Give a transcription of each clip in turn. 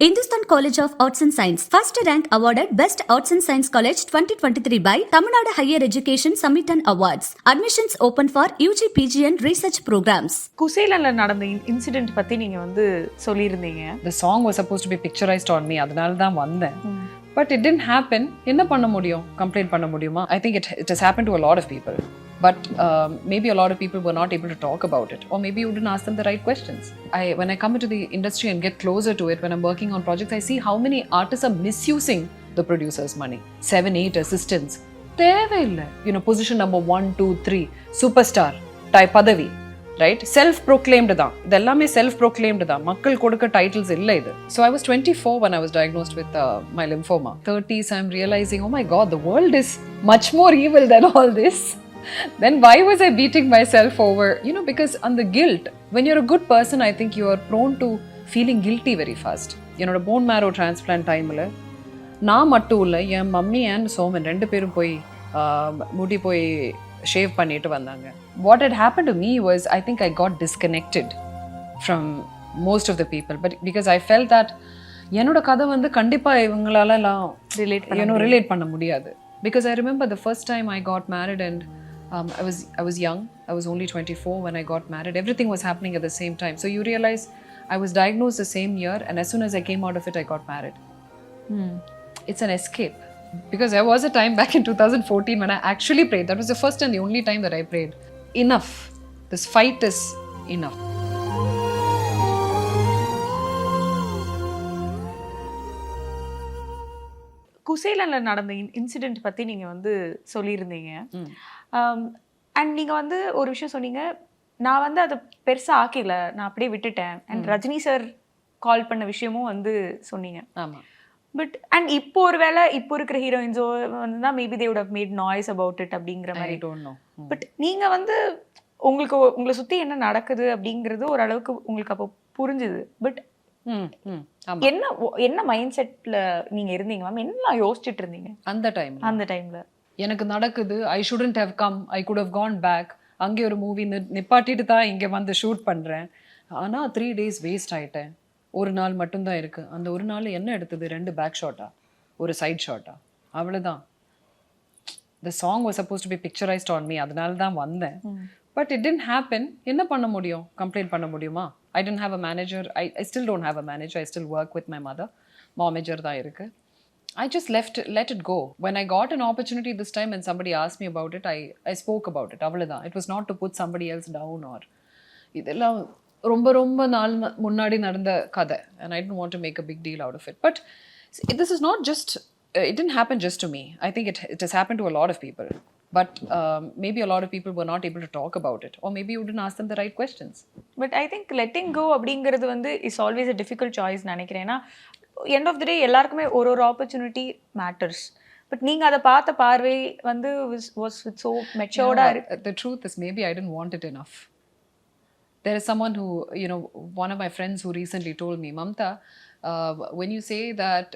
Hindustan College of Arts and Science first rank awarded Best Arts and Science College 2023 by Tamil Nadu Higher Education Summit and Awards. Admissions open for UG, PG and research programs. குசேலன்ல நடந்த incident பத்தி நீங்க சொல்லியிருந்தீங்க. The song was supposed to be picturized on me. அதனால தான் வந்தேன். But it didn't happen. என்ன பண்ண முடியும்? Complain பண்ண முடியுமா? I think it has happened to a lot of people. But maybe a lot of people were not able to talk about it, or maybe you didn't ask them the right questions. When I come into the industry and get closer to it, when I'm working on projects, I see how many artists are misusing the producer's money. 7, 8 assistants. தேவையில்லை. Position number 1, 2, 3, superstar, type பதவி, right? Self-proclaimed தான். இதெல்லாமே self-proclaimed தான். மக்கள் கொடுக்க titles இல்லை இது. So I was 24 when I was diagnosed with my lymphoma. 30s, I'm realizing, oh my God, the world is much more evil than all this. Then why was I beating myself over? Because on the guilt, when you're a good person, I think you are prone to feeling guilty very fast. Bone marrow transplant time la நான் மட்டும் இல்லை, என் mummy and Soman 2 பேரும் போய் முடி போய் shave பண்ணிட்டு வந்தாங்க. What had happened to me was, I think I got disconnected from most of the people, but because I felt that என்னோட கதை கண்டிப்பா இவங்களால எல்லாம் ரிலேட் பண்ண முடியாது. Because I remember the first time I got married and I was young. I was only 24 when I got married. Everything was happening at the same time. So you realize I was diagnosed the same year, and as soon as I came out of it, I got married. It's an escape. Because there was a time back in 2014 when I actually prayed. That was the first and the only time that I prayed. Enough. This fight is enough. குசேலன்ல நடந்த incident பத்தி நீங்க சொல்லியிருந்தீங்க. And நீங்க ஒரு விஷயம் சொன்னீங்க, நான் அதை பெருசா ஆக்கல, நான் அப்படியே விட்டுட்டேன். அண்ட் ரஜினி சார் கால் பண்ண விஷயமும் சொன்னீங்க. ஆமா. பட் அண்ட் இப்போ ஒருவேளை இப்போ இருக்கிற ஹீரோயின்ஸோ தான் maybe they would have made noise about it அப்படிங்கிற மாதிரி. பட் நீங்க உங்களை சுத்தி என்ன நடக்குது அப்படிங்கிறது ஓரளவுக்கு உங்களுக்கு அப்போ புரிஞ்சுது. பட் என்ன மைண்ட் செட்ல நீங்க இருந்தீங்க மேம்? என்ன யோசிச்சுட்டு இருந்தீங்க அந்த டைம்ல? எனக்கு நடக்குது, I shouldn't have come, I could have gone back. அங்கே ஒரு மூவி நிப்பாட்டிட்டு தான் இங்கே ஷூட் பண்ணுறேன். ஆனால் 3 days வேஸ்ட் ஆகிட்டேன். ஒரு நாள் மட்டும்தான் இருக்கு. அந்த ஒரு நாள் என்ன எடுத்தது? 2 பேக் ஷாட்டா, ஒரு சைட் ஷாட்டா, அவ்வளோதான். The song was supposed to be picturised on me. அதனால தான் வந்தேன். But it didn't happen. என்ன பண்ண முடியும்? கம்ப்ளைண்ட் பண்ண முடியுமா? I didn't have a manager. I still don't have a manager. I still work with my mother. Momager da irukku. I just let it go. When I got an opportunity this time and somebody asked me about it, I spoke about it. Avladha. It was not to put somebody else down or idella romba naal munnadi nadanda kada, and I didn't want to make a big deal out of it. But this is not just it didn't happen just to me. I think it has happened to a lot of people. But maybe a lot of people were not able to talk about it, or maybe you didn't ask them the right questions. But I think letting go அப்படிங்கிறது is always a difficult choice நினைக்கிறேன். ஏன்னா end of the day எல்லாருக்குமே ஒரு opportunity matters. But நீங்க அதை பார்த்த பார்வை was so matured. The truth is, maybe I didn't want it enough. There is someone who, one of my friends who recently told me, Mamta, when you say that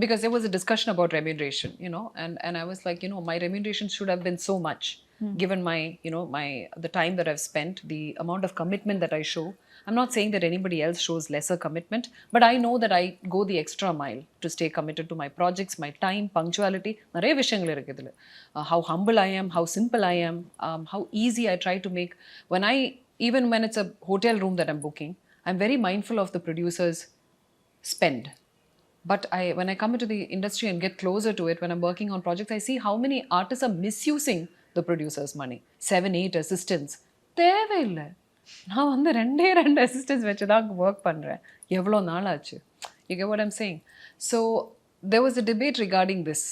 because there was a discussion about remuneration, and I was like, my remuneration should have been so much, given my, the time that I've spent, the amount of commitment that I show. I'm not saying that anybody else shows lesser commitment, but I know that I go the extra mile to stay committed to my projects, my time, punctuality. Nare vishayangal irukku idhula. How humble I am, how simple I am, how easy I try to make. Even when it's a hotel room that I'm booking, I'm very mindful of the producer's spend. But when I come into the industry and get closer to it, when I'm working on projects, I see how many artists are misusing the producer's money. 7, 8 assistants. தேவையில்லை. நான் 2 assistants வச்சு தான் work பண்ணுறேன். எவ்வளோ நாள் ஆச்சு? You get what I'm saying? So there was a debate regarding this,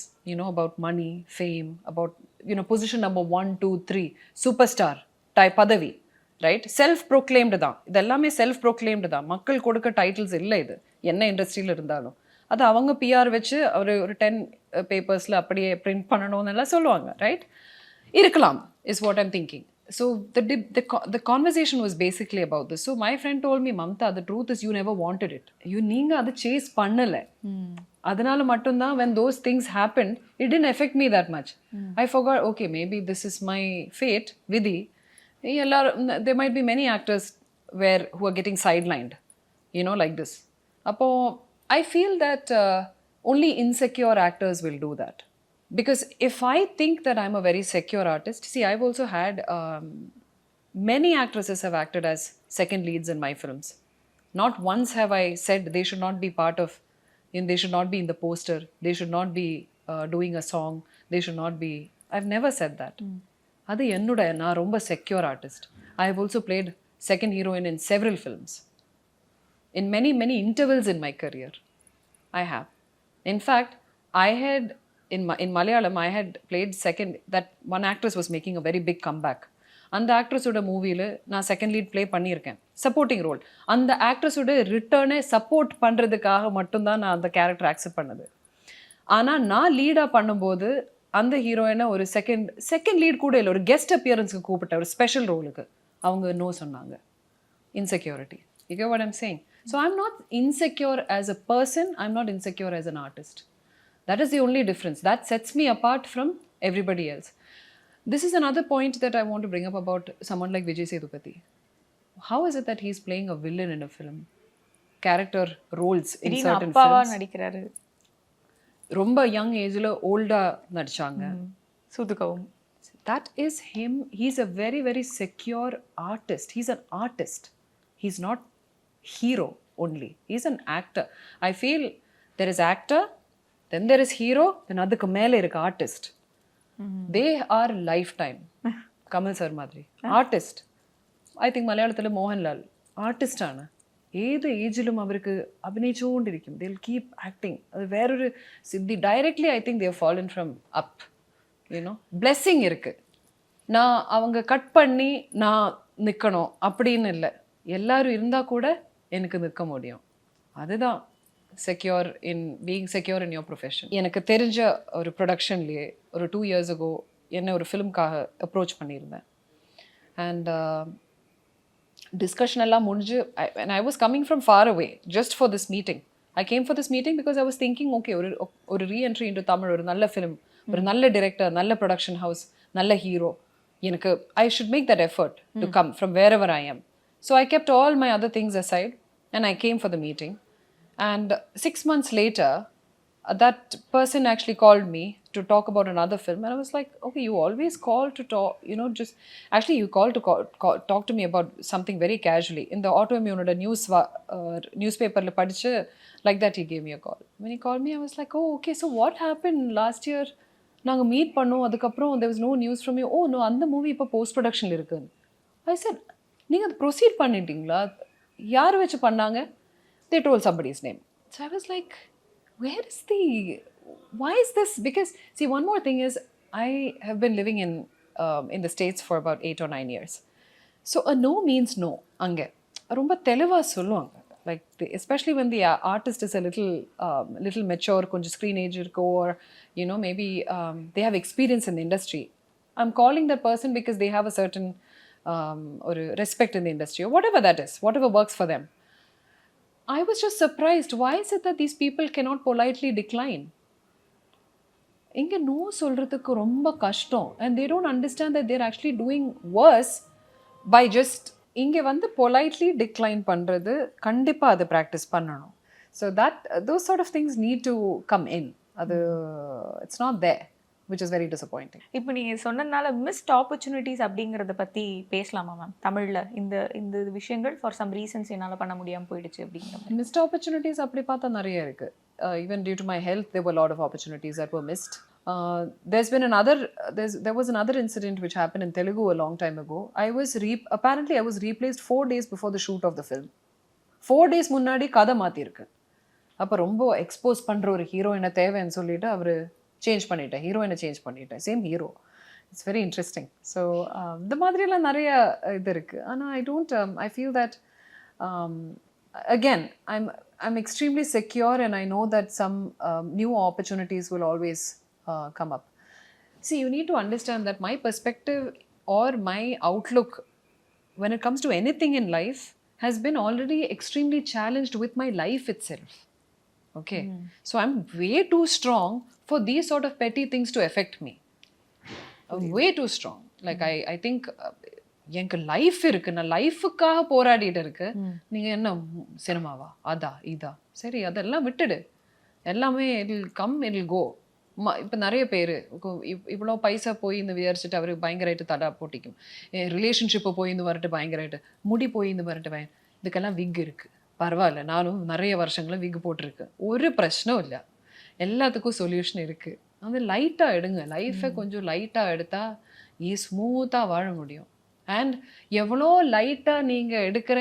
about money, fame, about, position number 1, 2, 3, superstar, type பதவி, right? Self-proclaimed தான். இதெல்லாமே self-proclaimed தான். மக்கள் கொடுக்க டைட்டில்ஸ் இல்லை இது, என்ன இண்டஸ்ட்ரியில் இருந்தாலும். அது அவங்க பிஆர் வச்சு ஒரு 10 பேப்பர்ஸில் அப்படியே பிரிண்ட் பண்ணணும்னு எல்லாம் சொல்லுவாங்க, ரைட்? இருக்கலாம் is what I'm thinking. So the conversation was basically about this. So my friend told me, Mamta, the truth is you never wanted it. நீங்கள் அதை சேஸ் பண்ணலை. அதனால மட்டும்தான் when those things happened, it didn't affect me that much. I forgot, okay, maybe this is my fate, vidhi. There might be many actors who are getting sidelined, like this. Appo I feel that only insecure actors will do that. Because if I think that I'm a very secure artist, see, I've also had many actresses have acted as second leads in my films. Not once have I said they should not be part of, they should not be in the poster, they should not be doing a song, they should not be. I've never said that. அது என்னோட நான் ரொம்ப secure artist. I have also played second heroine in several films. In many intervals in my career, I have. In fact, I had in Malayalam, I had played second. That one actress was making a very big comeback. அந்த ஆக்ட்ரஸோட மூவியில் நான் second lead play பண்ணியிருக்கேன், supporting role. அந்த ஆக்ட்ரஸோட ரிட்டர்னை support பண்ணுறதுக்காக மட்டும்தான் நான் அந்த கேரக்டர் அக்செப்ட் பண்ணது. ஆனால் நான் லீடாக பண்ணும்போது அந்த ஹீரோயினை ஒரு செகண்ட் லீட் கூட இல்லை, ஒரு கெஸ்ட் அப்பியரன்ஸுக்கு கூப்பிட்ட ஒரு ஸ்பெஷல் ரோலுக்கு அவங்க நோ சொன்னாங்க. Insecurity. You get what I'm saying? So I'm not insecure as a person, I'm not insecure as an artist. That is the only difference. That sets me apart from everybody else. This is another point that I want to bring up about someone like Vijay Sethupathi. How is it that he's playing a villain in a film? Character roles in certain films. நடிக்கிறாரு. ரொம்ப young ஏஜ்ல ஓல்டா நடிச்சாங்க. சூதுகவும். That is him. He's a very secure artist. He's an artist. He's not hero only. He's an actor. I feel there is actor, then there is hero, then adukku mele irukku artist. They are lifetime. Kamal sir madri artist. I think Malayalathil Mohanlal artist ana ഏത് ഏജിലും അവർക്ക് അഭിനയിച്ചുകൊണ്ടിരിക്കും. They'll keep acting. അത് വേറൊരു സിദ്ധി. Directly I think they have fallen from up. Blessing இருக்கு. நான் அவங்க cut பண்ணி நான் நிற்கணும் அப்படின்னு இல்லை. எல்லாரும் இருந்தால் கூட எனக்கு நிற்க முடியும். அதுதான் secure in being secure in your profession. எனக்கு தெரிஞ்ச ஒரு ப்ரொடக்ஷன்லேயே ஒரு 2 years ago என்னை ஒரு ஃபிலிம்காக அப்ரோச் பண்ணியிருந்தேன். அண்ட் டிஸ்கஷன் எல்லாம் முடிஞ்சு, and I was coming from far away just for this meeting. I came for this meeting because I was thinking, okay, ஒரு ரீஎன்ட்ரி இன்டு தமிழ், ஒரு நல்ல ஃபிலிம், ஒரு நல்ல டிரெக்டர், நல்ல ப்ரொடக்ஷன் ஹவுஸ், நல்ல ஹீரோ. எனக்கு I should make that effort to come from wherever I am. So I kept all my other things aside and I came for the meeting. And 6 months later, that person actually called me to talk about another film. And I was like, okay, you always call to talk, just... Actually, you called to talk to me about something very casually. In the autoimmune newspaper, like that, he gave me a call. When he called me, I was like, oh, okay, so what happened last year? நாங்கள் meet பண்ணோம், அதுக்கப்புறம் there was no news from you. Oh, no, அந்த movie இப்போ post ப்ரொடக்ஷனில் இருக்குன்னு. I said, நீங்கள் அது proceed பண்ணிட்டீங்களா? யார் வச்சு பண்ணாங்க? They told somebody's name. So I was like, why is this? Because, see, one more thing is, I have been living in the States for about 8 or 9 years. So a no means no. அங்கே ரொம்ப தெளிவாக சொல்லுவாங்க. Like, especially when the artist is a little mature, konja screen age irko, or maybe they have experience in the industry. I'm calling that person because they have a certain or respect in the industry, or whatever that is, whatever works for them. I was just surprised. Why is it that these people cannot politely decline? Inga no solradhukku romba kashtam, and they don't understand that they're actually doing worse by just இங்கே வந்து politely decline பண்ணுறது கண்டிப்பாக அதை practice பண்ணணும். So those sort of things need to come in. அது it's not there, which is very disappointing. இப்போ நீங்கள் சொன்னதுனால மிஸ்ட் ஆப்பர்ச்சுனிட்டிஸ் அப்படிங்கிறத பற்றி பேசலாமா மேம்? தமிழில் இந்த விஷயங்கள் ஃபார் சம் ரீசன்ஸ் என்னால் பண்ண முடியாமல் போயிடுச்சு அப்படிங்கிற மிஸ்ட் ஆப்பர்ச்சுனிட்டிஸ் அப்படி பார்த்தா நிறைய இருக்குது. Even due to my health, there were a lot of opportunities that were missed. There was another incident which happened in Telugu a long time ago. Apparently I was replaced 4 days before the shoot of the film. 4 days முன்னாடி கதை மாற்றிருக்கு. அப்போ ரொம்ப expose பண்ணுற ஒரு ஹீரோயினை தேவைன்னு சொல்லிட்டு அவர் ஹீரோயினை சேஞ்ச் பண்ணிட்டேன். Same hero. It's very interesting. So இந்த மாதிரியெல்லாம் நிறைய இது இருக்குது. ஆனால் I feel that again, I'm extremely secure, and I know that some new opportunities will always come up. See, you need to understand that my perspective or my outlook when it comes to anything in life has been already extremely challenged with my life itself. Okay? So I'm way too strong for these sort of petty things to affect me. Way too strong. Like I think எனக்கு life இருக்கு, நான் லைஃபுக்காக போராடிட்டு இருக்கு. நீங்க என்ன சினிமாவா, அதா இதா, சரி அதெல்லாம் விட்டுடு, எல்லாமே இட் கம் இட் கோ. இப்போ நிறைய பேர் இவ்வளோ பைசா போய் இந்த விசாரிச்சுட்டு அவருக்கு பயங்கரமாயிட்டு தடா போட்டிக்கும், ரிலேஷன்ஷிப்பை போய் இந்த வரட்டு பயங்கரமாயிட்டு, முடி போய் இந்த வரட்டு இதுக்கெல்லாம் விக் இருக்கு, பரவாயில்ல, நானும் நிறைய வருஷங்களும் விக் போட்டிருக்கேன், ஒரு பிரச்சனையும் இல்லை, எல்லாத்துக்கும் சொல்யூஷன் இருக்கு. அது லைட்டாக எடுங்க, லைஃப்பை கொஞ்சம் லைட்டாக எடுத்தா ஸ்மூத்தாக வாழ முடியும். அண்ட் எவ்வளோ லைட்டாக நீங்கள் எடுக்கிற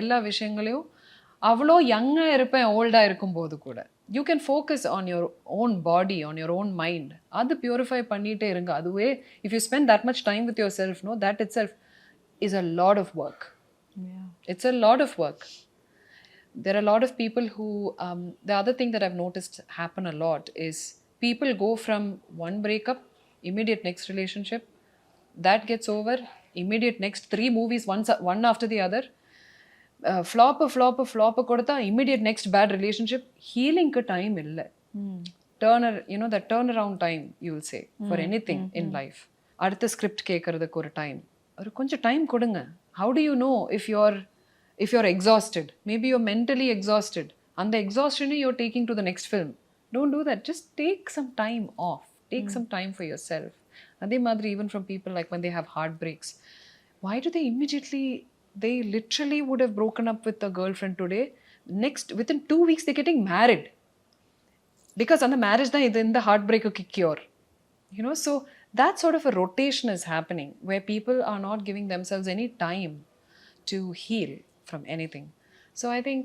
எல்லா விஷயங்களையும் அவ்வளோ யங்காக இருப்பேன் ஓல்டாக இருக்கும்போது கூட you can focus on your own body, on your own mind. அது பியூரிஃபை பண்ணிகிட்டே இருங்க. அதுவே if you spend that much time with yourself, know that itself is a lot of work. It's a lot of work. There are a lot of people who, the other thing that I've noticed happen a lot is people go from one breakup, immediate next relationship, that gets over, immediate next 3 movies, one after the other, flop kodutha, immediate next bad relationship. Healing ku time illa. That turnaround time, you will say, for anything in life. Adutha script kekkuradhukku oru time, oru konja time kodunga. How do you know if you're exhausted? Maybe you're mentally exhausted, and the exhaustion you're taking to the next film. Don't do that. Just take some time off. Take some time for yourself. Adhe madri, even from people like when they have heartbreaks, why do they literally would have broken up with a girlfriend today, within 2 weeks they're getting married, because on the marriage da in the heartbreak cure. So that sort of a rotation is happening where people are not giving themselves any time to heal from anything. So I think,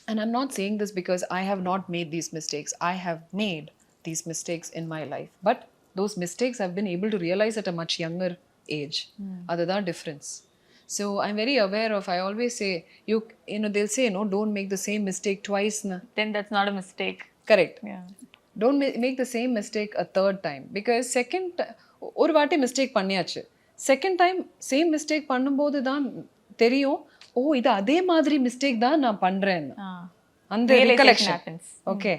and I'm not saying this because I have not made these mistakes. I have made these mistakes in my life, but those mistakes I've been able to realize at a much younger age. That's the difference. So I'm very aware of, I always say, they'll say, no, don't make the same mistake twice. Na. Then that's not a mistake. Correct. Yeah. Don't make the same mistake a third time, because ஒரு வாட்டி mistake பண்ணியாச்சு, second time same mistake பண்ணும்போது தான் தெரியும், ஓ இது அதே மாதிரி mistake தான் நான் பண்றேன், அந்த recollection. Okay,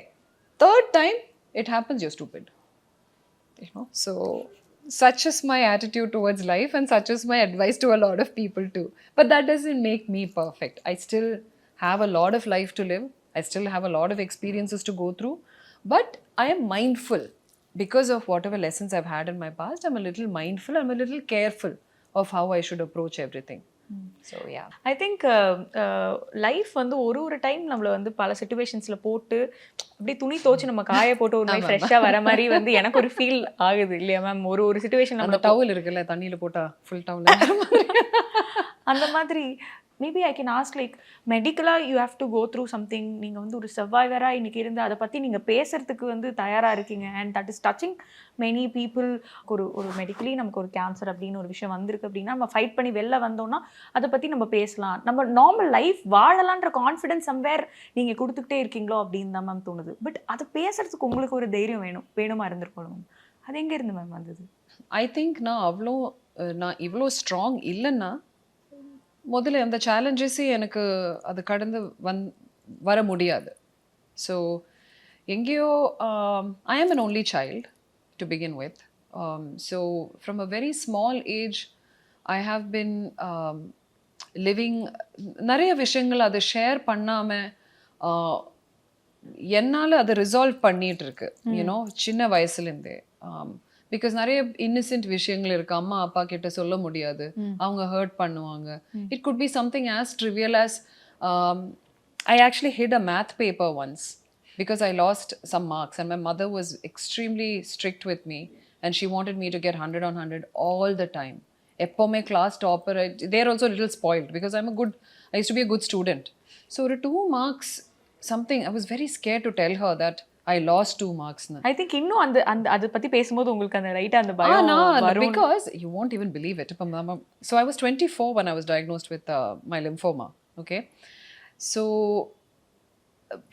third time it happens, you stupid. So such is my attitude towards life, and such is my advice to a lot of people too. But that doesn't make me perfect. I still have a lot of life to live. I still have a lot of experiences to go through. But I am mindful because of whatever lessons I've had in my past. I'm a little mindful. I'm a little careful of how I should approach everything. So yeah, I think life வந்து ஒரு time நம்மள வந்து பல சிச்சுவேஷன்ஸ்ல போட்டு அப்படியே துணி தோச்சு நம்ம காய போட்டு ஒரு மாதிரி ஃப்ரெஷ்ஷா வர மாதிரி வந்து எனக்கு ஒரு ஃபீல் ஆகுது இல்லையா மேம்? ஒரு சிச்சுவேஷன் அந்த டவல் இருக்குல்ல, தண்ணியில போட்டா ஃபுல் டவல் அந்த மாதிரி. Maybe I can ask, like மெடிக்கலாக you have to go through something. நீங்கள் வந்து ஒரு சர்வைவராக இன்றைக்கி இருந்து அதை பற்றி நீங்கள் பேசுகிறதுக்கு வந்து தயாராக இருக்கீங்க. And that is touching many people. ஒரு மெடிக்கலி நமக்கு ஒரு கேன்சர் அப்படின்னு ஒரு விஷயம் வந்திருக்கு அப்படின்னா நம்ம ஃபைட் பண்ணி வெளில வந்தோம்னா அதை பற்றி நம்ம பேசலாம், நம்ம நார்மல் லைஃப் வாழலான்ற கான்ஃபிடன்ஸ் சம்வேர் நீங்கள் கொடுத்துக்கிட்டே இருக்கீங்களோ அப்படின்னு தான் மேம் தோணுது. பட் அதை பேசுறதுக்கு உங்களுக்கு ஒரு தைரியம் வேணுமா இருந்திருக்கணும் மேம். அது எங்கே இருந்து மேம் வந்தது? ஐ திங்க் நான் இவ்வளோ ஸ்ட்ராங் இல்லைன்னா முதல்ல அந்த சேலஞ்சஸே எனக்கு அது கடந்து வர முடியாது. ஸோ எங்கேயோ ஐ ஆம் an only child to begin with. So from a very small age I have been living நிறைய விஷயங்கள் அதை ஷேர் பண்ணாமல் என்னால் அதை ரிசால்வ் பண்ணிட்டு இருக்கு, சின்ன வயசுலேருந்தே. பிகாஸ் நிறைய இன்னசென்ட் விஷயங்கள் இருக்கு, அம்மா அப்பா கிட்ட சொல்ல முடியாது, அவங்க ஹர்ட் பண்ணுவாங்க. It could be something as trivial as I actually hit a math paper once because I lost some marks and my mother was extremely strict with me and she wanted me to get 100 on 100 all the time. Eppomme class topper. They're also a little spoiled because I used to be a good student. So 2 marks something, I was very scared to tell her that I lost 2 marks. I think இன்னும் அந்த அத பத்தி பேசும்போது உங்களுக்கு அந்த ரைட்டா அந்த பயம் வரும். Because you won't even believe it. So I was 24 when I was diagnosed with my lymphoma. Okay. So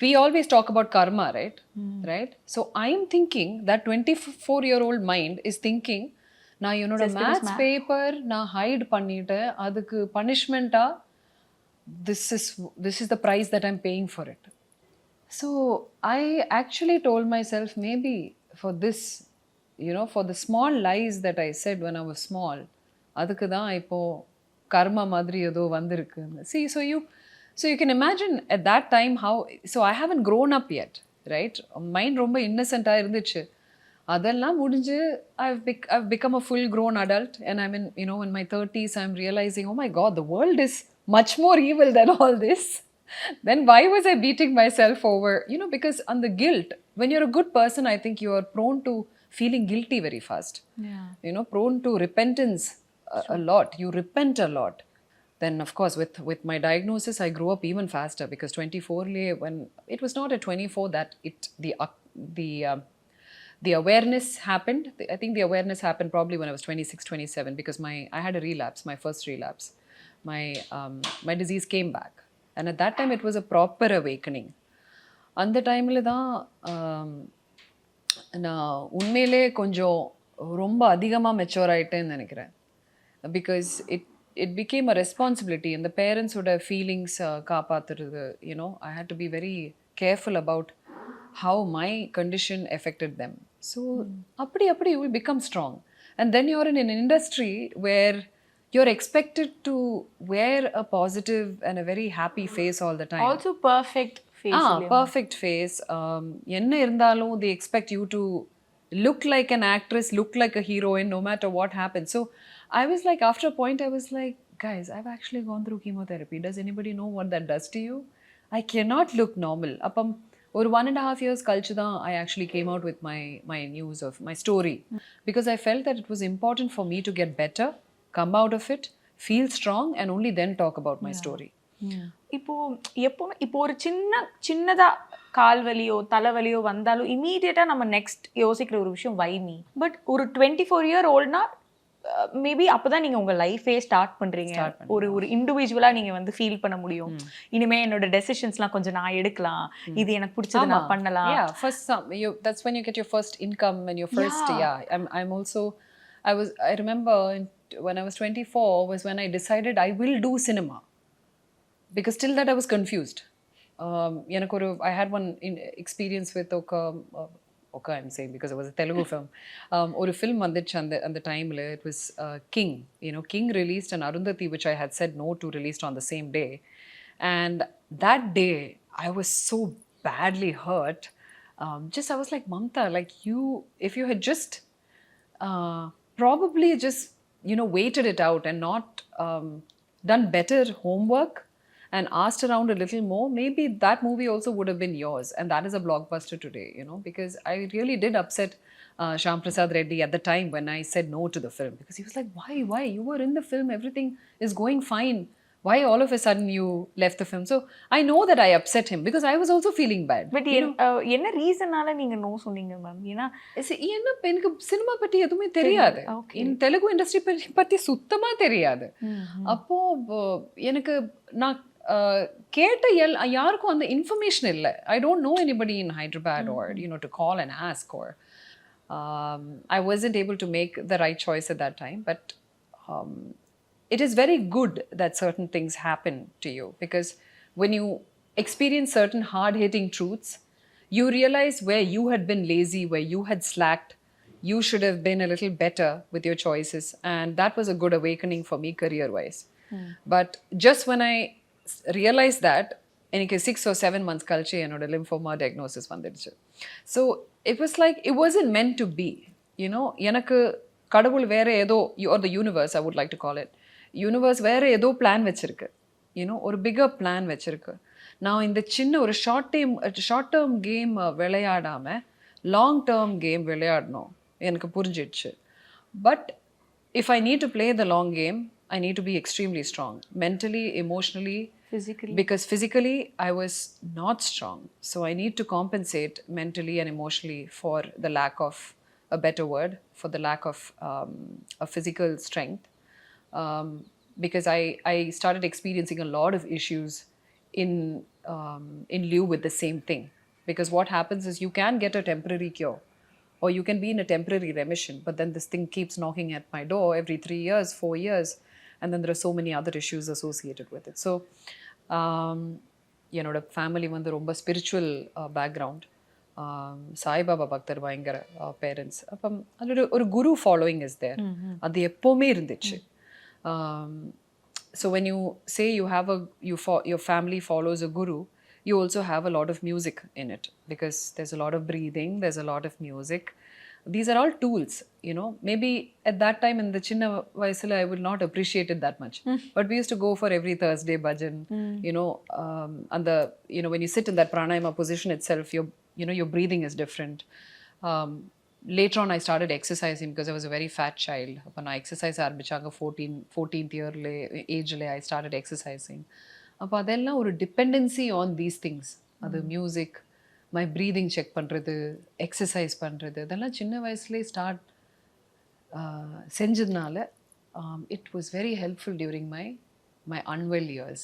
we always talk about karma, right? Right? So I'm thinking that 24-year-old mind is thinking, நான் என்னோட maths paper நான் hide பண்ணிட்டேன், அதுக்கு punishment-ஆ this is the price that I'm paying for it. So I actually told myself, maybe for this, for the small lies that I said when I was small, அதுக்கு தான் இப்போ கர்மா மாதிரி ஏதோ வந்திருக்குன்னு. See, so you can imagine at that time how, so I haven't grown up yet, right? Mind ரொம்ப இன்னசென்ட்டாக இருந்துச்சு. அதெல்லாம் முடிஞ்சு I've become a full grown adult, and I'm in, you know, in my 30s. I'm realizing, oh my god, the world is much more evil than all this. Then why was I beating myself over, you know, because on the guilt, when you're a good person, I think you are prone to feeling guilty very fast. Yeah. You know, prone to repentance a lot. You repent a lot. Then of course with my diagnosis I grew up even faster, because 24 when it was not at 24 that the awareness happened. I think the awareness happened probably when I was 26, 27, because I had a relapse, my first relapse. My disease came back, and at that time it was a proper awakening. அந்த டைமில் தான் நான் உண்மையிலே கொஞ்சம் ரொம்ப அதிகமாக mature ஆகிட்டேன்னு நினைக்கிறேன். Because it became a responsibility, and the parents would have feelings காப்பாத்துறது, you know, I had to be very careful about how my condition affected them. So அப்படி you will become strong, and then you're in an industry where you're expected to wear a positive and a very happy face all the time. Also perfect face. Perfect face. என்ன இருந்தாலும் they expect you to look like an actress, look like a heroine, no matter what happens. So I was like, after a point I was like, guys, I've actually gone through chemotherapy. Does anybody know what that does to you? I cannot look normal. Appam ஒரு 1.5 years கழிச்சு தான் I actually came out with my news of my story, because I felt that it was important for me to get better, come out of it, feel strong, and only then talk about my story. இப்போ ஒரு சின்னதா கால்வலியோ தலைவலியோ வந்தாலும் இமீடியட்டா நம்ம next யோசிக்கிற ஒரு விஷயம் வை me. But ஒரு 24 year oldனா மேபி அப்பதான் நீங்க உங்க லைஃபே ஸ்டார்ட் பண்றீங்க. ஒரு இண்டிவிஜுவலா நீங்க வந்து ஃபீல் பண்ண முடியும். இனிமே என்னோட டெசிஷன்ஸ்லாம் கொஞ்சம் நான் எடுக்கலாம், இது எனக்கு பிடிச்சது நான் பண்ணலாம். Yeah, first that's when you get your first income and your first I'm also I remember when I was 24 was when I decided I will do cinema, because till that I was confused. I had one experience with okay, I'm saying because it was a Telugu film. Or a film vandichu and the time it was King. You know, King released an Arundhati, which I had said no to, released on the same day. And that day I was so badly hurt. I was like, Mamta, like if you had just probably just, you know, waited it out and not done better homework and asked around a little more, maybe that movie also would have been yours, and that is a blockbuster today, you know, because I really did upset Shyam Prasad Reddy at the time when I said no to the film, because he was like, why you were in the film, everything is going fine, why all of a sudden you left the film? So I know that I upset him, because I was also feeling bad. But என்ன ரீசனால நீங்க no சொன்னீங்க ma'am? ஏன்னா எனக்கு cinema பத்தி எதுவுமே தெரியாது, Telugu industry பத்தி சுத்தமா தெரியாது. அப்போ எனக்கு நான் கேட்ட யாருக்கும் அந்த இன்ஃபர்மேஷன் இல்லை. I don't know anybody in Hyderabad or, you know, to call and ask, or I wasn't able to make the right choice at that time. But it is very good that certain things happen to you, because when you experience certain hard-hitting truths, you realize where you had been lazy, where you had slacked. You should have been a little better with your choices, and that was a good awakening for me career-wise. But just when I realized that, எனக்கு 6 or 7 months கழிச்சு என்னோட lymphoma diagnosis வந்துடுச்சு. So it was like it wasn't meant to be, you know. எனக்கு கடவுள் வேற ஏதோ, or the universe I would like to call it, universe வேற ஏதோ பிளான் வச்சிருக்கு, you know, ஒரு bigger plan வச்சிருக்கு. நான் இந்த சின்ன ஒரு ஷார்ட் டேர்ம் கேம் விளையாடாம லாங் டேர்ம் கேம் விளையாடணும் எனக்கு புரிஞ்சிடுச்சு. But if I need to play the long game, I need to be extremely strong, mentally, emotionally, physically, because physically I was not strong. So I need to compensate mentally and emotionally for the lack of a better word, for the lack of a physical strength, because I started experiencing a lot of issues in lieu with the same thing. Because what happens is you can get a temporary cure, or you can be in a temporary remission, but then this thing keeps knocking at my door every 3 years, 4 years, and then there are so many other issues associated with it. So என்னோட family வந்து ரொம்ப spiritual background, Saibaba பக்தர் பயங்கர parents. அப்போ அதோட ஒரு குரு following is there, அது எப்போவுமே இருந்துச்சு. So when you say you have your family follows a guru, you also have a lot of music in it, because there's a lot of breathing, there's a lot of music. These are all tools, maybe at that time in the chinna vayasula I would not appreciate it that much, but we used to go for every Thursday bhajan, and the when you sit in that pranayama position itself, your breathing is different. Later on I started exercising because I was a very fat child. Appo na exercise ஆரம்பிச்சாங்க 14th year age I started exercising. அப்போ அதெல்லாம் ஒரு dependency on these things. அது music, my breathing check பண்ணுறது, exercise பண்ணுறது, இதெல்லாம் சின்ன வயசுலேயே ஸ்டார்ட் செஞ்சதுனால it was very helpful during my unwell years.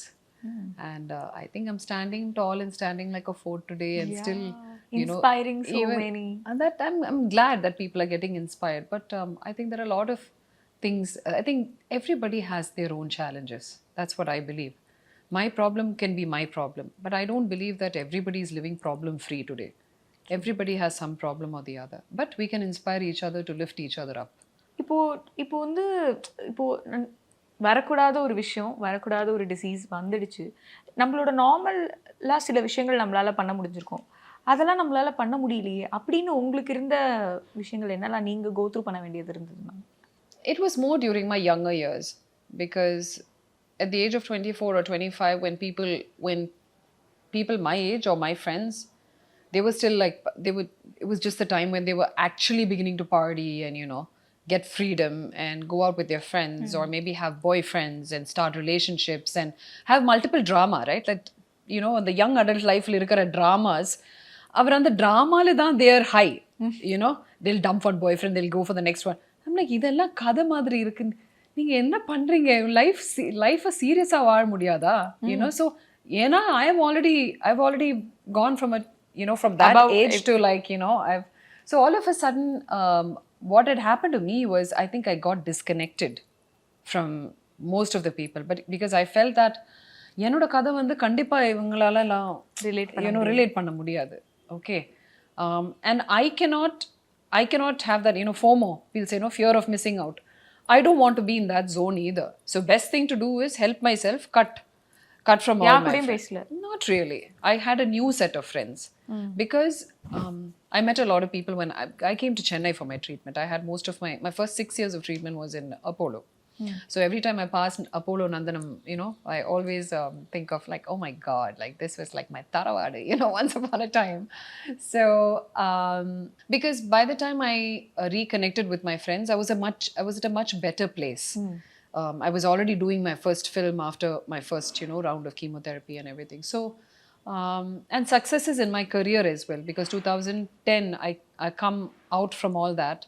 And I think I'm standing tall and standing like a fort today, and still inspiring so even, many. and that I'm glad that people are getting inspired. But I think there are a lot of things. I think everybody has their own challenges. That's what I believe. My problem can be my problem, but I don't believe that everybody is living problem free today. Everybody has some problem or the other, but we can inspire each other to lift each other up. இப்போ வந்து வரக்கூடாத ஒரு விஷயம், வரக்கூடாத ஒரு disease வந்துடுச்சு. நம்மளோட நார்மலாக சில விஷயங்கள் நம்மளால் பண்ண முடிஞ்சிருக்கும், அதெல்லாம் நம்மளால் பண்ண முடியலையே அப்படின்னு உங்களுக்கு இருந்த விஷயங்கள் என்னெல்லாம் நீங்கள் கோ த்ரூ பண்ண வேண்டியது இருந்தது ma'am? It was more during my younger years, because at the age of 24 or 25, when people my age or my friends, they were still like, it was just the time when they were actually beginning to party and get freedom and go out with their friends, or maybe have boyfriends and start relationships and have multiple drama, right? Like the young adult life la irukra dramas, avar and the drama la dhaan they are high. They'll dump one boyfriend, they'll go for the next one. I'm like, idella kadha madri irukku, நீங்க என்ன பண்றீங்க? Life சீரியஸா வாழ முடியாதா? So I've already gone from from that age to like I've so all of a sudden what had happened to me was, I think I got disconnected from most of the people, but because I felt that என்னோட கதை வந்து கண்டிப்பா இவங்களால relate பண்ண முடியாது. Okay, and I cannot have that FOMO, we'll say fear of missing out. I don't want to be in that zone either. So best thing to do is help myself cut from all my friends. Not really. I had a new set of friends, because I met a lot of people when I came to Chennai for my treatment. I had most of my first 6 years of treatment was in Apollo. So every time I passed Apollo Nandanam, I always think of like, oh my God, like this was like my Taravadu, once upon a time. So because by the time I reconnected with my friends, I was at a much better place. I was already doing my first film after my first round of chemotherapy and everything. So and successes in my career as well, because 2010 I come out from all that.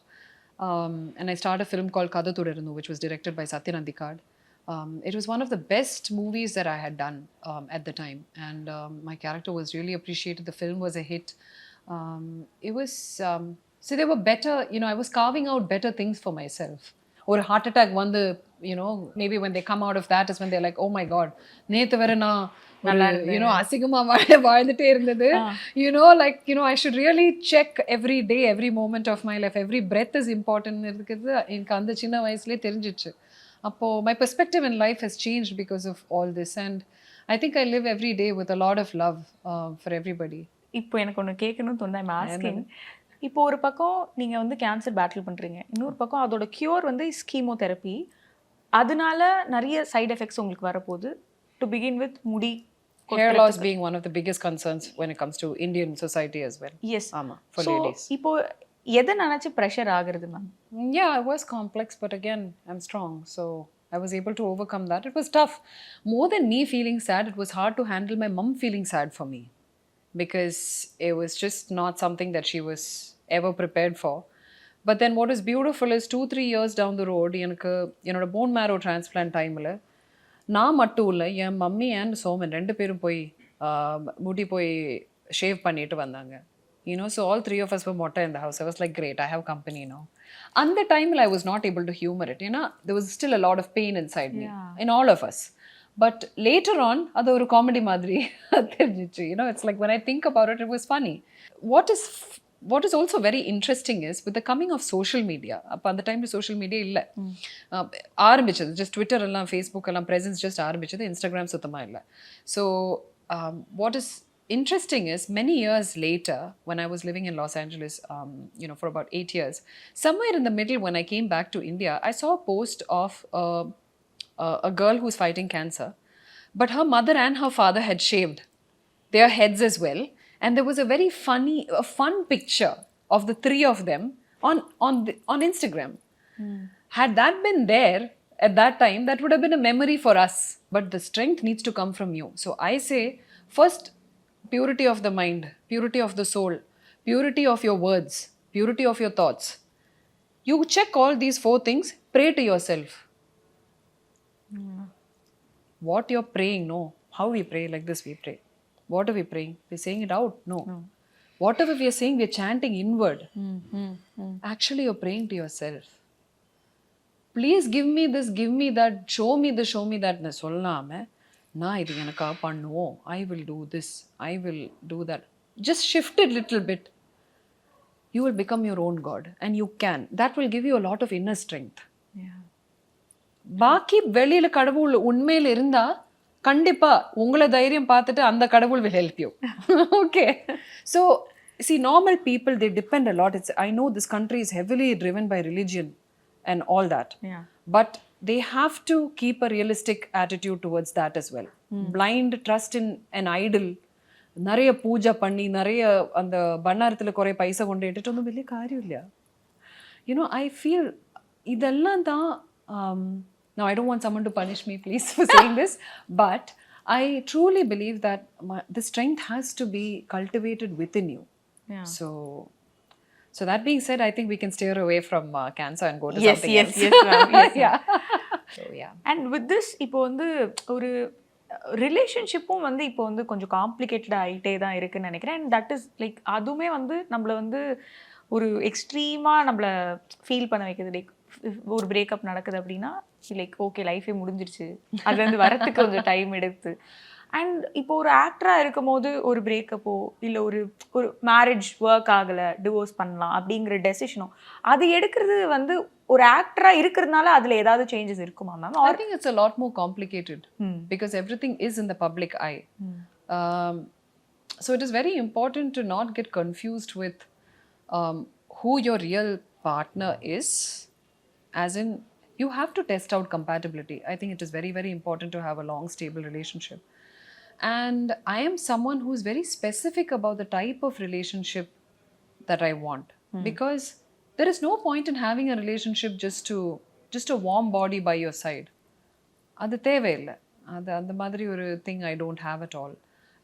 And I started a film called Kada Thudarunu, which was directed by Satyan Andikad. It was one of the best movies that I had done at the time, and my character was really appreciated. The film was a hit. It was so they were better. I was carving out better things for myself. Or a heart attack one, maybe when they come out of that is when they're like, oh my God, நேத்து வரை நான் அசிங்கமா வாழ்ந்துட்டே இருந்தது. Like I should really check every day, every moment of my life, every breath is important இருக்குது எனக்கு அந்த சின்ன வயசுலயே தெரிஞ்சிச்சு. அப்போ my perspective in life has changed because of all this, and I think I live every day with a lot of love for everybody. இப்போ எனக்கு ஒன்று கேட்கணும்னு தோணுது. I'm asking, இப்போ ஒரு பக்கம் நீங்கள் வந்து கேன்சர் பேட்டில் பண்ணுறீங்க, இன்னொரு பக்கம் அதோட க்யூர் வந்து கீமோதெரப்பி, அதனால நிறைய சைடு எஃபெக்ட்ஸ் உங்களுக்கு வரப்போகுது. டு பிகின் வித் முடி, hair loss being one of the biggest concerns when it comes to Indian society as well. Yes, for ladies. இப்போ எதை நினைச்சு ப்ரெஷர் ஆகுறது ma'am? Yeah, it was complex, but again I'm strong, so I was able to overcome that. It was tough. More than me feeling sad, it was hard to handle my mom feeling sad for me, because it was just not something that she was ever prepared for. But then what is beautiful is 2-3 years down the road, எனக்கு என்னோட bone marrow transplant timeல நான் மட்டும் இல்லை, என் mummy and Soman 2 பேரும் போய் முடி போய் shave பண்ணிட்டு வந்தாங்க. So all 3 of us were motto in the house. I was like, great, I have company now. And the time I was not able to humor it. There was still a lot of pain inside me, in all of us. But later on, அது ஒரு comedy மாதிரி தெரிஞ்சிச்சு. It's like when I think about it, it was funny. What is what is also very interesting is with the coming of social media, அப்போ அந்த டைமில் social media இல்லை, ஆரம்பிச்சது just Twitter எல்லாம் ஃபேஸ்புக் எல்லாம் ப்ரெசன்ஸ் ஜஸ்ட் ஆரம்பிச்சது, Instagram சுத்தமாக இல்லை. So what is interesting is many years later when I was living in Los Angeles, for about 8 years, somewhere in the middle when I came back to India, I saw a post of a girl who's fighting cancer, but her mother and her father had shaved their heads as well, and there was a very fun picture of the three of them on Instagram. Had that been there at that time, that would have been a memory for us, but the strength needs to come from you. So I say, first, purity of the mind, purity of the soul, purity of your words, purity of your thoughts. You check all these 4 things, pray to yourself. What you're praying, no. How we pray, like this we pray. What are we praying? We're saying it out? No. Whatever we are saying, we're chanting inward. Actually, you're praying to yourself. Please give me this, give me that, show me this, show me that. நான் சொல்லாம நான் இது எனக்காக பண்ணுவோம், I will do this, I will do that. Just shift it little bit. You will become your own God and you can. That will give you a lot of inner strength. பாக்கி வெளியில கடவுள் உண்மையில இருந்தா கண்டிப்பா உங்களை தைரியம் பார்த்துட்டு அந்த கடவுள் will help you. Okay. So see, normal people, they depend a lot. I know this country is heavily driven by religion and all that. But they have to keep a realistic attitude towards that as well. Blind trust in an idol, நிறைய பூஜை பண்ணி நிறைய அந்த பண்டாரத்தில் குறைய பைசா கொண்டு இட்டுட்டு ஒன்றும் வெளியே காரியம் இல்லையா? I feel இதெல்லாம் தான். Now I don't want someone to punish me, please, for saying this, but I truly believe that the strength has to be cultivated within you. So that being said, I think we can steer away from cancer and go to something else. Yes, ma'am. Yes, yeah. So yeah. And with this, இப்போ வந்து ஒரு ரிலேஷன்ஷிப்பும் வந்து இப்போ வந்து கொஞ்சம் complicated ஆகிட்டே தான் இருக்குன்னு நினைக்கிறேன். அண்ட் தட் இஸ் லைக் அதுவுமே வந்து நம்மளை வந்து ஒரு எக்ஸ்ட்ரீமாக நம்மளை ஃபீல் பண்ண வைக்குது. லைக் ஒரு பிரேக்கப் நடக்குது அப்படின்னா லைக் ஓகே லைஃபே முடிஞ்சிருச்சு, அது வந்து வரத்துக்கு கொஞ்சம் டைம் எடுத்து. அண்ட் இப்போ ஒரு ஆக்டராக இருக்கும் போது ஒரு பிரேக்கப்போ இல்லை ஒரு மேரேஜ் ஒர்க் ஆகலை, டிவோர்ஸ் பண்ணலாம் அப்படிங்கிற டெசிஷனோ அது எடுக்கிறது வந்து ஒரு ஆக்டராக இருக்கிறதுனால அதில் ஏதாவது சேஞ்சஸ் இருக்குமா ma'am? I think it's a lot more complicated because everything is in the public eye. So it is very important to not get confused with who your real partner is, as in you have to test out compatibility. I think it is very, very important to have a long, stable relationship. And I am someone who is very specific about the type of relationship that I want. Because there is no point in having a relationship just a warm body by your side. அது தேவையில்லை. அந்த மாதிரி ஒரு thing I don't have at all.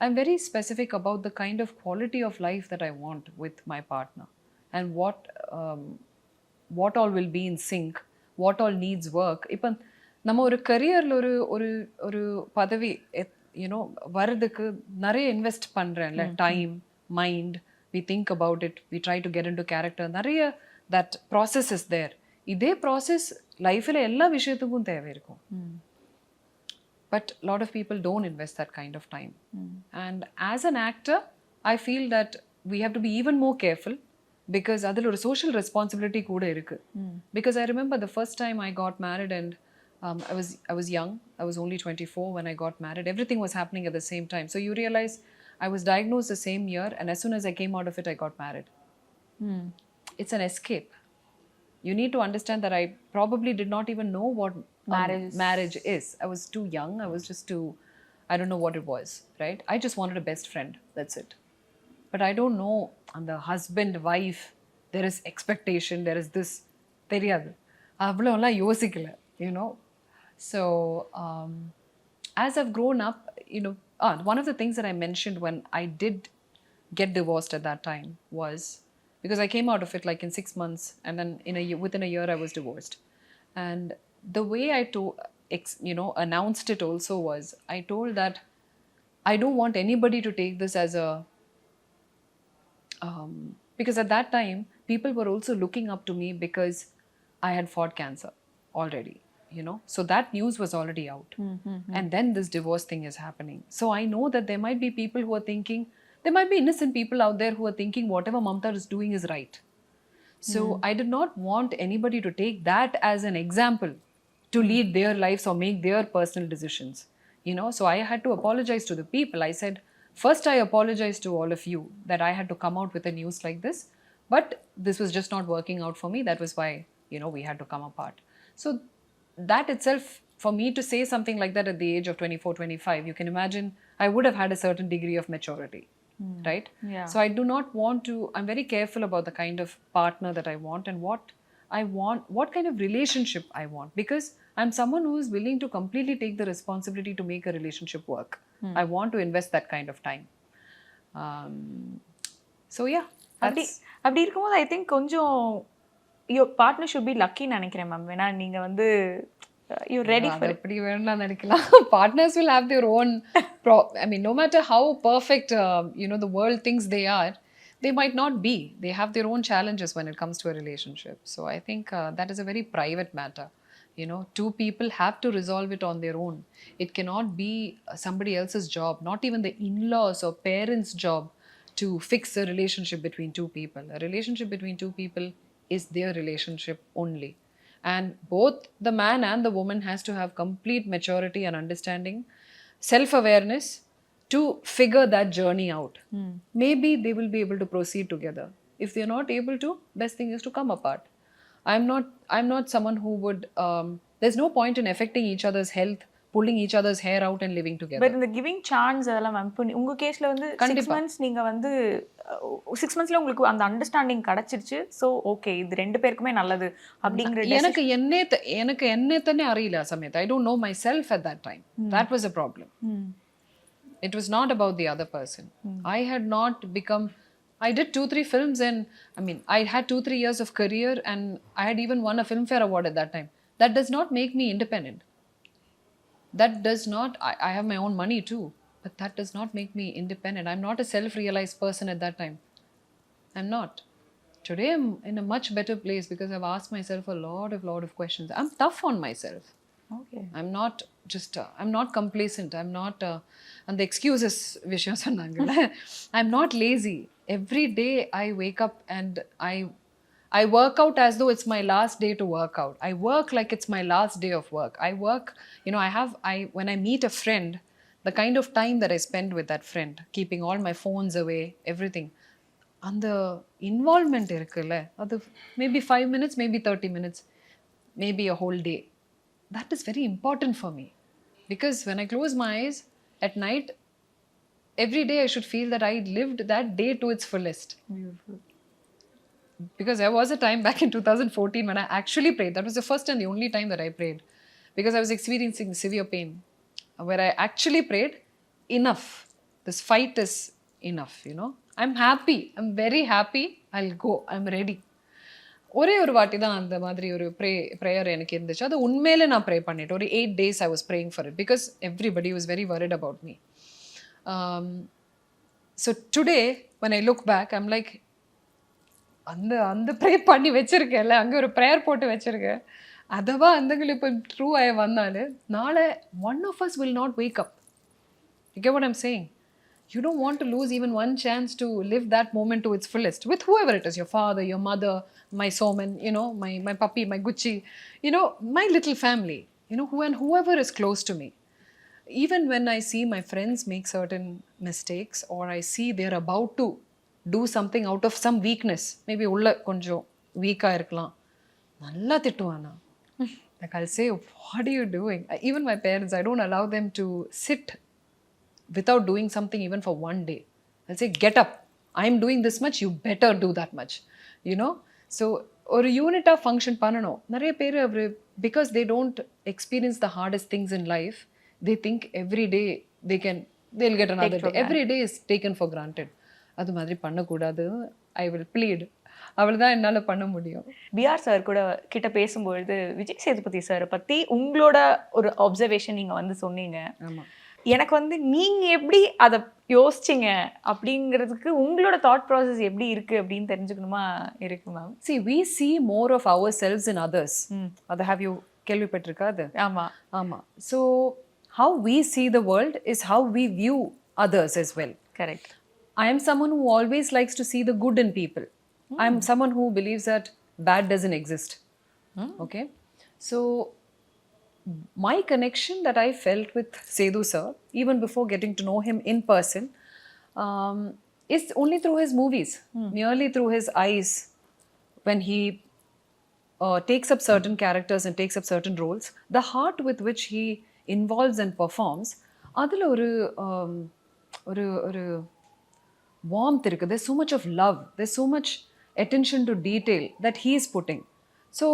I'm very specific about the kind of quality of life that I want with my partner. And what all will be in sync, what all needs work. இப்போ நம்ம ஒரு கரியரில் ஒரு பதவி வரதுக்கு நிறைய invest பண்ணுறேன்ல, time, mind, we think about it, we try to get into character, நிறைய that process is there. இதே ப்ராசஸ் லைஃப்பில் எல்லா விஷயத்துக்கும் தேவை இருக்கும். But a lot of people don't invest that kind of time. And as an actor, I feel that we have to be even more careful because அதில் ஒரு social responsibility கூட இருக்கு. Because I remember the first time I got married and I was young. I was only 24 when I got married. Everything was happening at the same time. So you realize I was diagnosed the same year, and as soon as I came out of it, I got married. It's an escape. You need to understand that I probably did not even know what marriage is. I was too young. I was just too, I don't know what it was, right? I just wanted a best friend. That's it. But I don't know, on the husband, wife, there is expectation, there is this. தெரியாது. அவ்வளோலாம் யோசிக்கல, So as I've grown up, one of the things that I mentioned when I did get divorced at that time was because I came out of it like in 6 months, and then within a year I was divorced. And the way I announced it also was I told that I don't want anybody to take this as a because at that time people were also looking up to me because I had fought cancer already. So that news was already out. And then this divorce thing is happening. So I know that there might be people who are thinking, There might be innocent people out there who are thinking whatever Mamta is doing is right. So I did not want anybody to take that as an example to lead their lives or make their personal decisions. So I had to apologize to the people. I said, first I apologize to all of you that I had to come out with a news like this, but this was just not working out for me. That was why, we had to come apart. So that itself, for me to say something like that at the age of 24, 25, you can imagine I would have had a certain degree of maturity, right? Yeah. So I do not want to, I'm very careful about the kind of partner that I want and what kind of relationship I want, because I'm someone who is willing to completely take the responsibility to make a relationship work. I want to invest that kind of time. So yeah, அப்படி இருக்கும்போது I think கொஞ்சம் your partner should be லக்கின்னு நினைக்கிறேன் ma'am. ஏன்னா நீங்க வந்து you ready for அப்படி வேண்டாம் நினைக்கலாம். Partners will have their own I mean, no matter how perfect the world thinks they are, they might not be. They have their own challenges when it comes to a relationship. So I think that is a very private matter. Two people have to resolve it on their own. It cannot be somebody else's job, not even the in-laws or parents' job, to fix a relationship between two people. A relationship between two people is their relationship only. And both the man and the woman has to have complete maturity and understanding, self-awareness to figure that journey out. Maybe they will be able to proceed together. If they're not able to, best thing is to come apart. I'm not someone who would there's no point in affecting each other's health, pulling each other's hair out and living together. But இந்த giving chance அதெல்லாம் ma'am இப்போ உங்க கேஸ்ல வந்து 6 months நீங்க வந்து 6 monthsல உங்களுக்கு அந்த அண்டர்ஸ்டாண்டிங் கிடைச்சிருச்சு. ஸோ ஓகே இது ரெண்டு பேருக்குமே நல்லது அப்படிங்கிற எனக்கு என்னத்தனே அறியல சமயத். I don't know myself at that time. That was a problem. It was not about the other person. I had not become, I did 2-3 films and I mean I had 2-3 years of career and I had even won a Filmfare award at that time. That does not make me independent. That does not, I have my own money too, but that does not make me independent. I'm not a self-realized person at that time. I'm not. Today I'm in a much better place because I've asked myself a lot of questions. I'm tough on myself. Okay. I'm not just I'm not complacent. I'm not and the excuses vishayam sonnanga. I'm not lazy. Every day I wake up and I work out as though it's my last day to work out. I work like it's my last day of work. I work, when I meet a friend, the kind of time that I spend with that friend, keeping all my phones away, everything. And the involvement irukkulla, adu maybe 5 minutes, maybe 30 minutes, maybe a whole day. That is very important for me. Because when I close my eyes at night, every day I should feel that I lived that day to its fullest. Beautiful. Because there was a time back in 2014 when I actually prayed. That was the first and the only time that I prayed. Because I was experiencing severe pain. Where I actually prayed, enough. This fight is enough, I'm happy. I'm very happy. I'll go. I'm ready. ஒரே ஒரு வாட்டி தான் அந்த மாதிரி ஒரு prayer எனக்கு இருந்துச்சு. அது உண்மையிலே நான் ப்ரே பண்ணிட்டேன். ஒரு 8 days I was praying for it because everybody was very worried about me. So today when I look back, I'm like, அந்த ப்ரே பண்ணி வச்சிருக்கேன்ல, அங்கே ஒரு ப்ரேயர் போட்டு வச்சிருக்கேன். அதவா அந்தங்களுக்கு இப்போ ட்ரூ ஆகி வந்தாலும் நாளை one of us will not wake up. You get what I'm saying? You don't want to lose even one chance to live that moment to its fullest with whoever it is, your father, your mother, my Soman, my puppy, my Gucci, my little family, whoever is close to me. Even when I see my friends make certain mistakes or I see they're about to do something out of some weakness, maybe உள்ள கொஞ்சம் வீக்காக இருக்கலாம், நல்லா திட்டுவானா. Like I'll say, what are you doing? Even my parents, I don't allow them to sit without doing something even for one day. I'll say, get up. I'm doing this much, you better do that much. So ஒரு யூனிட்டாக function பண்ணணும். நிறைய பேர் because they don't experience the hardest things in life, they think every day they'll get another day. Every day is taken for granted. அது மாதிரி பண்ணக்கூடாது. I will plead. அவ்வளோதான் என்னால் பண்ண முடியும். பிஆர் சார் கிட்ட பேசும்பொழுது விஜய் சேதுபதி சாரை பற்றி உங்களோட ஒரு அப்சர்வேஷன் நீங்கள் வந்து சொன்னீங்க. ஆமாம். எனக்கு வந்து நீங்கள் எப்படி அதை யோசிச்சிங்க அப்படிங்கிறதுக்கு உங்களோட தாட் ப்ராசஸ் எப்படி இருக்குது அப்படின்னு தெரிஞ்சுக்கணுமா இருக்கு ma'am. See, we see more of ourselves in others. அதை have you கேள்விப்பட்டிருக்கா அது? ஆமாம் ஆமாம். So how we see the world is how we view others as well. Correct. I am someone who always likes to see the good in people. I am someone who believes that bad doesn't exist. Okay, so my connection that I felt with Sethu sir, even before getting to know him in person, is only through his movies, merely through his eyes. When he takes up certain characters and takes up certain roles, the heart with which he involves and performs, அதில் ஒரு warmth இருக்கு. There's so much of love, there's so much attention to detail that he is putting. So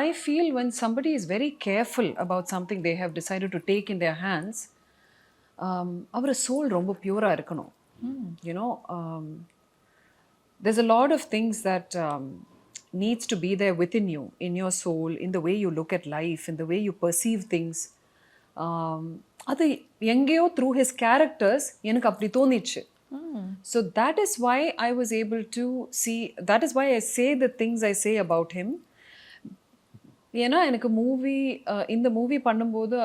I feel when somebody is very careful about something they have decided to take in their hands, our soul ரொம்ப பியூரா இருக்கணும். You know, there's a lot of things that needs to be there within you, in your soul, in the way you look at life, in the way you perceive things. அது எங்கேயோ through his characters எனக்கு அப்படி தோணிச்சு. So that is why I was able to see, that is why I say the things I say about him. ஏன்னா எனக்கு இந்த movie பண்ணும்போது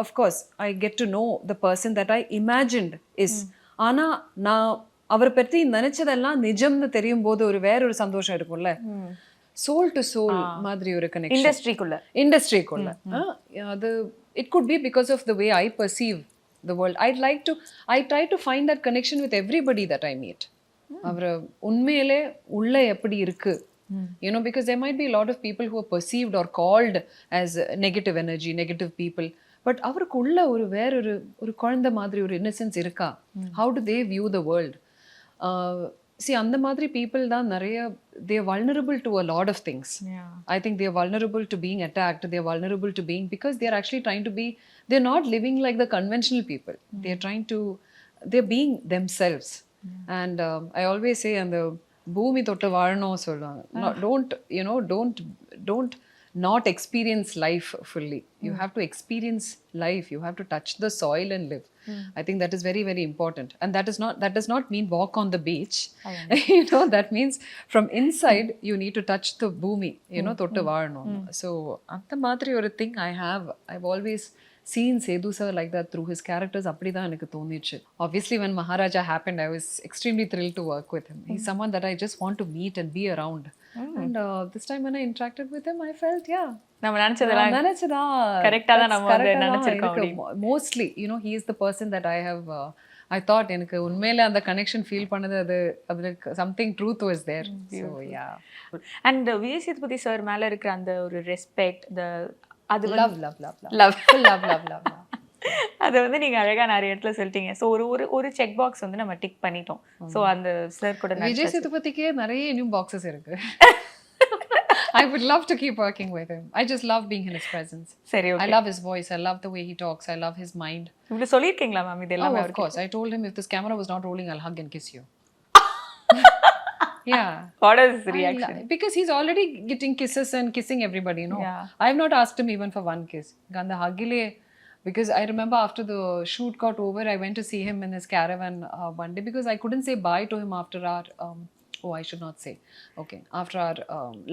of course I get to know the person that I imagined is. ஆனால் நான் அவரை பற்றி நினைச்சதெல்லாம் நிஜம்னு தெரியும் போது வேறொரு சந்தோஷம் இருக்கும்ல. சோல் டு சோல் மாதிரி ஒரு கனெக்ஷன் இண்டஸ்ட்ரிக்குள்ள அது it could be because of the way I perceive the world. I try to find that connection with everybody that I meet. அவர் உண்மையிலே உள்ள எப்படி இருக்கு, you know, because there might be a lot of people who are perceived or called as negative energy, negative people, but அவருக்கு உள்ள ஒரு குழந்தை மாதிரி ஒரு innocence இருக்கா? How do they view the world? See, அந்த மாதிரி people தான் நிறைய, they are vulnerable to a lot of things. I think they are vulnerable to being attacked, they are vulnerable to being, because they are actually trying to be, they're not living like the conventional people. They're being themselves. And I always say, and the பூமி தொட்டு வாழணும் சொல்லுவாங்க. Don't not experience life fully. You have to experience life. You have to touch the soil and live. I think that is very, very important. And that does not mean walk on the beach. You know, that means from inside you need to touch the bhumi, you know, தொட்டு வாழணும். So அந்த மாதிரி ஒரு thing I've always seen Sethu sir like that through his characters. அப்படிதான் எனக்கு தோணிச்சு. Obviously when Maharaja happened, I was extremely thrilled to work with him. He's someone that I just want to meet and be around. And this time when I interacted with him, I felt, நம்ம நினைச்சதா கரெக்ட்டா தான் நம்ம நினைச்சிருக்கோம். Mostly, you know, he is the person that I thought எனக்கு உண்மையில அந்த connection feel பண்ணது அது something truth was there. So yeah. And Vijay Sethupathi sir மேல இருக்கிற அந்த ஒரு ரெஸ்பெக்ட், அது love அதை வந்து நீங்க அழகா நிறைய இடத்துல சொல்லிட்டீங்க. ஸோ ஒரு செக் பாக்ஸ் வந்து நம்ம டிக் பண்ணிட்டோம். ஸோ அந்த சார் கூட விஜய் சேதுபதிக்கே நிறைய இன்னும் பாக்ஸஸ் இருக்கு. I would love to keep working with him. I just love being in his presence. சரி, okay. I love his voice, I love the way he talks, I love his mind. இவ்வளவு சொல்லிருக்கீங்களா ma'am இதெல்லாம்? Of course, I told him if this camera was not rolling, I'll hug and kiss you. Yeah. What is his reaction? Because he's already getting kisses and kissing everybody, you know. I have not asked him even for one kiss. Gandha hagile. Because I remember after the shoot got over, I went to see him in his caravan one day, because I couldn't say bye to him after our I should not say. Okay, after our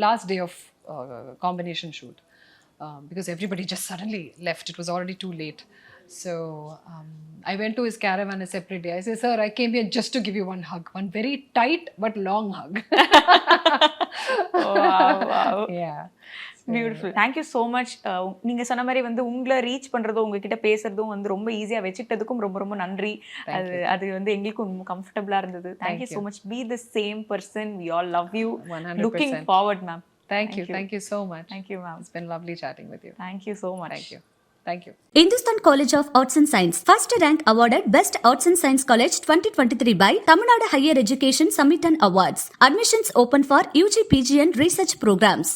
last day of combination shoot, because everybody just suddenly left. It was already too late. So I went to his caravan a separate day. I said, sir, I came here just to give you one hug, one very tight but long hug. Wow. Yeah. Beautiful. Thank you so much. நீங்கள் சொன்ன மாதிரி வந்து உங்களை reach பண்ணுறதும் உங்ககிட்ட பேசுறதும் வந்து ரொம்ப ஈஸியாக வச்சுக்கிட்டதுக்கும் ரொம்ப ரொம்ப நன்றி. அது வந்து எங்களுக்கும் ரொம்ப கம்ஃபர்டபுளாக இருந்தது. Thank you so much. Be the same person. We all love you. Looking forward ma'am. Thank you so much. Thank you ma'am. It's been lovely chatting with you. Thank you so much. Thank you. Hindustan College of Arts and Science first rank awarded Best Arts and Science College 2023 by Tamil Nadu Higher Education Summit and Awards. Admissions open for UG, PG and research programs.